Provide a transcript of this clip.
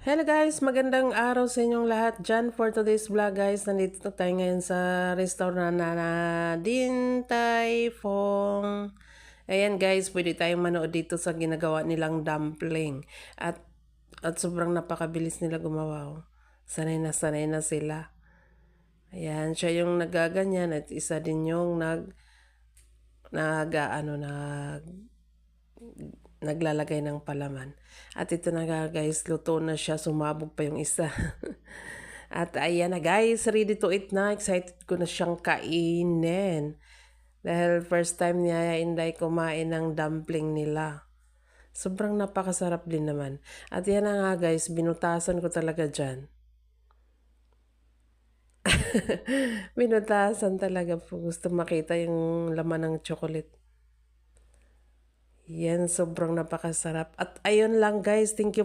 Hello guys, magandang araw sa inyong lahat dyan. For today's vlog guys, nandito tayo ngayon sa restaurant na Din Tai Fung. Ayan guys, pwede tayong manood dito sa ginagawa nilang dumpling. At sobrang napakabilis nila gumawa. Oh. Sanay na sila. Ayan, siya yung nagaganyan at isa din yung naglalagay ng palaman. At ito na nga guys, luto na siya, sumabog pa yung isa. At ayan na guys, ready to eat na. Excited ko na siyang kainin. Dahil first time niya Inday kumain ng dumpling nila. Sobrang napakasarap din naman. At yan na nga guys, binutasan ko talaga dyan. Binutasan talaga po. Gusto makita yung laman ng chocolate. Yan, sobrang napakasarap. At ayun lang guys, thank you.